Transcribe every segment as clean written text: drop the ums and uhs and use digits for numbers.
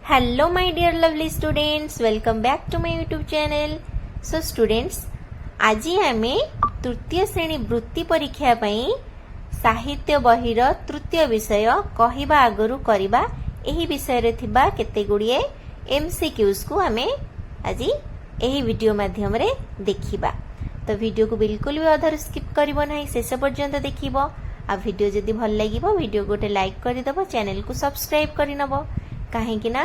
Hello my dear lovely students, welcome back to my YouTube channel. So students, आज आम तृतीय श्रेणी वृत्ति परीक्षा पई साहित्य बहिर तृतीय विषय कहवा आगरू करवा एही विषय रे थिबा केते गुड़िए MCQs को आम आज एही वीडियो माध्यम रे देखिबा। तो वीडियो को बिल्कुल भी अधार स्किप करिवो नाही, शेष पर्यंत देखिबो। आ वीडियो जदि भल लागिबो वीडियो गोटे लाइक करि दबो, चैनल को सब्सक्राइब करि नबो। कहीं ना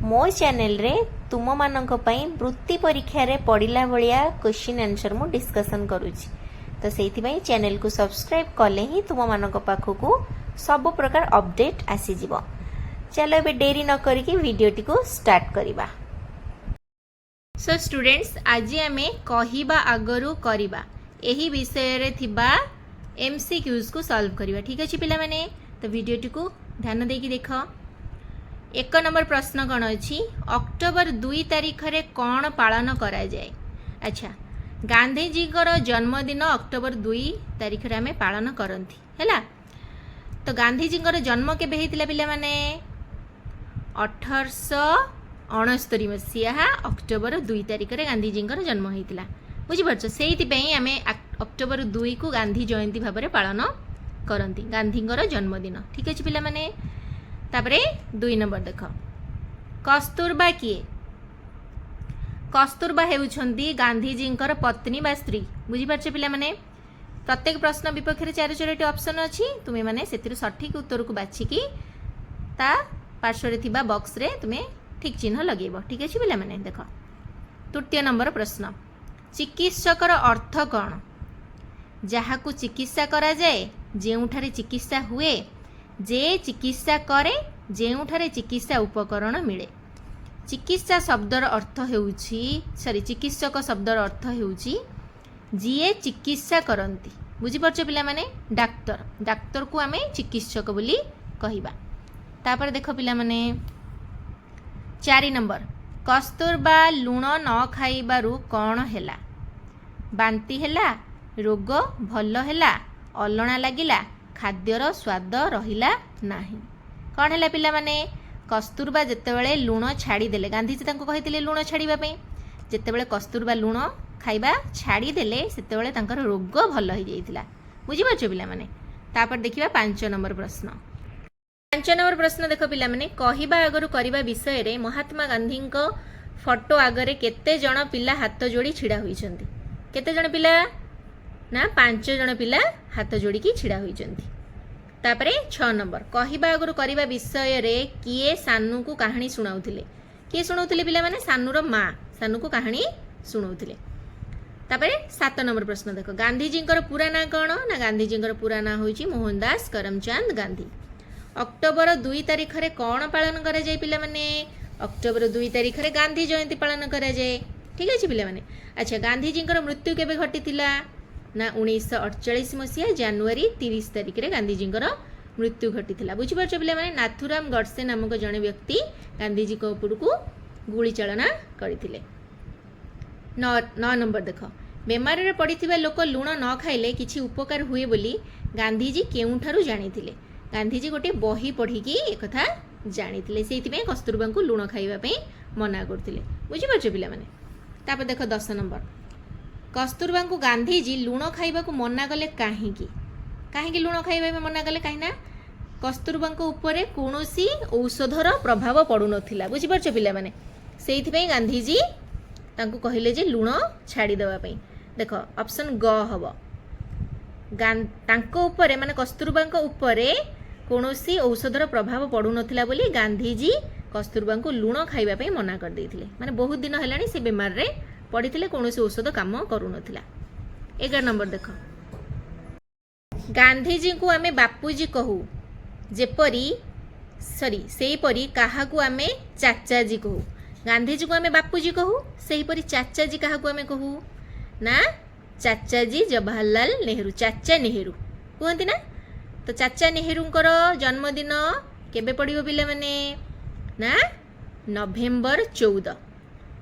मो चैनल रे तुम मानक पई वृत्ति परीक्षा रे पढ़िला भलिया क्वेश्चन आंसर मु डिस्कशन करूची। तो सेति पई चैनल को सब्सक्राइब कले ही तुम मानक पाखकू सब प्रकार अपडेट आसी जिवो। चलो एबे देरी न करी कि वीडियोटी को स्टार्ट करिबा। सो स्टूडेंट्स, आज आमे कहिबा आगरू करिबा एही विषय रे थिबा MCQs को सॉल्व करिबा। ठीक अछि पिला माने, तो वीडियोटी को ध्यान देकी देखो। एक नंबर प्रश्न कौन अच्छी, अक्टोबर 2 तारीख रे कौन पालन करा जाए। अच्छा, गांधीजी जन्मदिन अक्टोबर 2 तारीख रे आमे पालन करंती हैला। तो गांधीजी जन्म केबे हेतिला पिला माने 1869 मसीहा अक्टोबर 2 तारीख रे गांधीजी जन्म हेतिला। बुझी परछ, सेहिति पई आमे अक्टोबर 2 को गांधी जयंती भाव में पालन करंती, गांधी जन्मदिन। ठीक अछि पिला माने। तापरे 2 नंबर देख, कस्तूरबा किए। कस्तूरबा हेउछंती गांधीजी पत्नी बा स्त्री। बुझी पारछ पिला माने। प्रत्येक प्रश्न विपक्ष रे 4 ऑप्शन अछि, तुमे माने सेतिर सठिक उत्तर को बाछिकी ता पार्श्व रे थिबा बॉक्स रे तुमे ठीक चिन्ह लगेबो। ठीक अछि पिला माने। देख तृतीय नंबर प्रश्न, चिकित्सकर अर्थ कौन। जहाकू चिकित्सा करा जाए, जेउठारे चिकित्सा हुए, जे चिकित्सा करे, जेउठारे चिकित्सा उपकरण मिले। चिकित्सा शब्दर अर्थ हेउछि चिकित्सक शब्दर अर्थ हेउछि जिए चिकित्सा करंती। बुझी परछ पिला माने। डाक्टर, डाक्टर को आमे चिकित्सक बोली कहिबा। तापर देखो पिला माने 4 नंबर, कस्तूरबा लुण न खाइबारु कौन हैला। बांती हैला, रोग भल हैला, अलणा लागिला, खाद्यर स्वाद रहिला नाही। कौन हैला पिला माने। कस्तूरबा जेतेबेले लुण छाड़ी देले, गांधीजी तांको कहिथिले लुण छाड़ीबा पई, जेतेबेले कस्तूरबा लुण खाइबा छाड़ी देले सेतेबेले तांकर रोग भल होई जाइतिला। बुझी परछ पिला माने। तापर देखिबा 5 नंबर प्रश्न। 5 नंबर प्रश्न देख पिला माने, कहिबा आगरु करिबा विषय रे महात्मा गांधी फोटो आगरे केते जण पिला हाथ जोड़ी छिड़ा होइछंती। केते जण पिला ना 5 जण पिला हाथ जोड़ी की छिड़ा होइछंती। तापरे 6 नंबर, कहिबा आगरु करिबा विषय रे किए सानू को कहानी सुनाउथिले। किए सुनाउथिले पिला माने सानूर माँ सानू को कहानी सुनाउथिले। तापरे 7 नंबर प्रश्न देख, गांधीजी पूरा ना कौन ना। गांधीजी पूरा ना होइछि मोहनदास करमचंद गांधी। अक्टोबर 2 तारीख रे कौन पालन करा जाए पिला माने। अक्टोबर 2 तारीख रे गांधी जयंती पालन करा जाए। ठीक अछि पिला माने। अच्छा, गांधीजी मृत्यु केबे घटितिला ना 1948 मसीहा जनवरी 30 तारीख रे गांधीजी मृत्यु घटितिला। बुझी परछ पिला माने। नाथुराम गडसे नामक जने व्यक्ति गांधीजी को ऊपर को गुली चालना करथिले। 9 नंबर देख, बेमारी रे पड़िथिबा लोक लुण न खाइले किछि उपकार हुए बोली गांधीजी केउठारु जानिथिले। गांधीजी गोटे बही पढ़िकी एकथा जानिथिले, सेइति में कस्तूरबा को लुण खाइबा पई मना करथिले। बुझी परछ पिला माने। तापर देख 10 नंबर, कस्तूरबा को गांधीजी लुण खाइबा को मना कले काहेकि। काहेकि लुण खाइबा में मना कले, काहेना कस्तूरबा को ऊपर कोनोसी औषधर प्रभाव पड़ु नथिला। बुझी परछ पिला माने। सेइति पई गांधीजी तांको कहिले जे लुण छाड़ी देबा पई। देखो ऑप्शन ग हबो, तांको ऊपर माने कस्तूरबा को ऊपर कोनोसी औषधर प्रभाव पड़ु नथिला बोली गांधीजी कस्तूरबा को लुण खाइबा पई मना कर देथिले। माने बहुत दिन हेलानी से बीमार रे पड़िथिले, कोनोसी औषध काम करू नथिला। 11 नंबर देख, गांधीजी को आमे बापूजी कहू जेपरी सेहीपरी काहाकू आमे चाचाजी कहू। गांधीजी को आमे बापूजी कहू, सेहीपरी चाचाजी काहाकू आमे कहू ना चाचाजी जवाहरलाल नेहरू। चाचा नेहरू कहती ना। तो चाचा नेहरूंकर जन्मदिन केबे पड़िबो पिला माने ना नवेम्बर 14।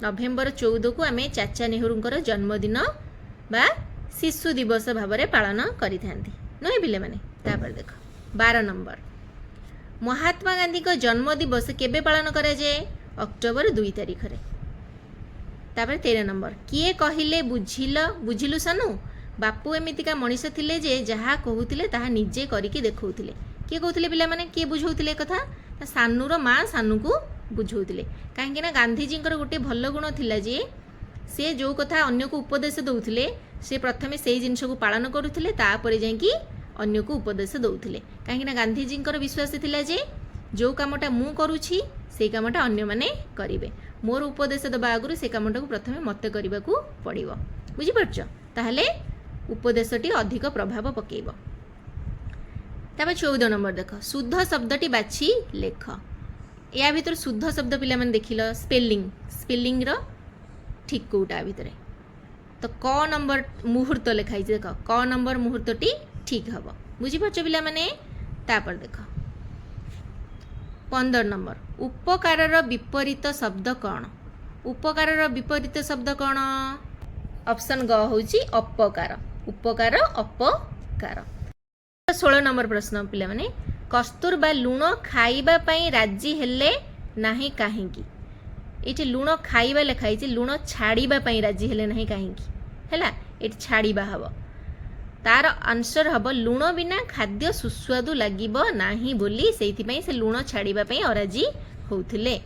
नवेम्बर 14 को आमे चाचा नेहरूंकर जन्मदिन बा शिशु दिवस भाव में पालन करि थांती नय पिले माने। तापर देख 12 नंबर, महात्मा गांधी को जन्म दिवस केबे पालन करा जाए अक्टोबर 2 तारिख रे। तापर 13 नंबर किए कहिले बुझिलु सानू बापू एमितिका मनीष थिले जे जहा कहूतिले ताहा निजे करिके देखौतिले। किए कहूतिले पिला माने किए बुझौतिले कथा सानूर माँ सानू को बुझौतिले काहेकि ना गांधीजी गोटे भल गुण थिला जे से जो कथा अन्य को उपदेश दौथिले से प्रथमे से जिनस को पालन करुथिले तापरे जाइकी अन्य को उपदेश दौथिले काहेकि ना गांधीजी विश्वास थिला जे जो कामटा मु करूछि से कामटा अन्य माने करिवे मोर उपदेश दबा आगु से कामटा को प्रथमे मते करबा को पड़िबो। बुझि परछ ताहले उपदेशटी अधिक प्रभाव पकेइबो। तापर 14 नंबर देख शुद्ध शब्दटी बाछि लेख। या भीतर शुद्ध शब्द पिला माने देखिल स्पेलिंग रो ठीक कोटा भीतर तो क नंबर मुहूर्त लिखाई देख क नंबर मुहूर्तटी ठीक हम बुझी पार्छ पिला माने। तापर देख 15 नंबर उपकार विपरीत शब्द कौन। उपकार विपरीत शब्द कौन ऑप्शन ग होची अपकार उपकार अपकार। 16 नंबर प्रश्न पिला माने कस्तूरबा लुण खाइबा पई राजी हेले नाही काहेकी। ये लुण खाइबा लिखाई लुण छाड़िबा पई राजी हेले नाही काहेकी हैला ये छाड़िबा हबो तार आंसर हम लुण बिना खाद्य सुस्वादु लागिबो नाही बोली सेइथिपई से लुण छाड़िबा पई अराजी होउथिले।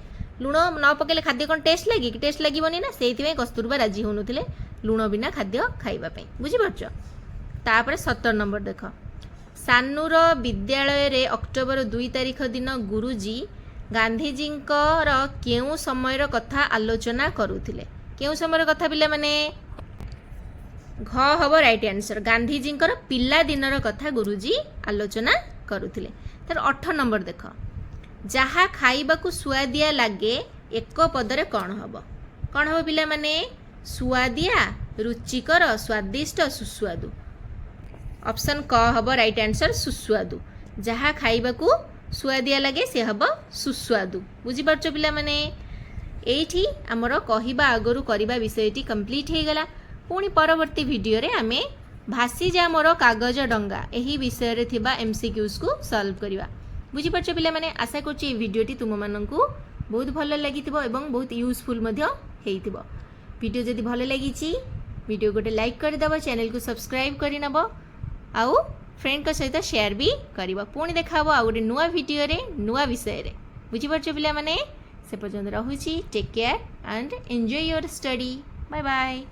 लुण न पकेले खाद्य कोन टेस्ट लागी कि टेस्ट लागिबोनी ना सेइथिपई कस्तूरबा राजी होनुथिले लुण बिना खाद्य खाइबा पई बुझि परछ। तापर 17 नंबर देख सानूर विद्यालय रे अक्टोबर 2 तारिख दिन गुरुजी गांधीजी केउ समय कथा आलोचना करुथिले। केउ समय कथा पिला माने घ हम राइट आंसर गांधीजी पिला दिनर कथा गुरुजी आलोचना करुथिले। तर 18 नंबर देख जहा खाइबाकू सुआदिया लागे एक पदरे कौन हम पिला माने सुआदिया रुचिकर स्वादिष्ट सुस्वादु। ऑप्शन क हम राइट आंसर सुस्वादु जहा खाइबाकू सुआदिया लगे से हम सुस्वादु बुझी पार्छ पिला माने। एठी हमर कहिबा आगरु करिबा विषयटी कंप्लीट हे गला। पुणी परवर्ती वीडियो रे आमे भासी जा मोर कागज डंगा एही विषय रे थिबा एमसीक्यूज को सॉल्व करिवा बुझी पार्छ पिला माने। आशा करछि ए वीडियोटी तुम माननकु बहुत भल लागिथिबो एवं बहुत यूजफुल मध्य हेइथिबो। वीडियो जदि भल लागिछि वीडियो गोटे लाइक कर दबो चैनल को सब्सक्राइब करि नबो आउ फ्रेंड को सहित शेयर भी करिबो। पुणी देखाबो आ गोटे नुवा वीडियो रे नुवा विषय रे बुझी पार्छ पिला माने। से पर्यंत रहुछि take care and enjoy your study bye bye.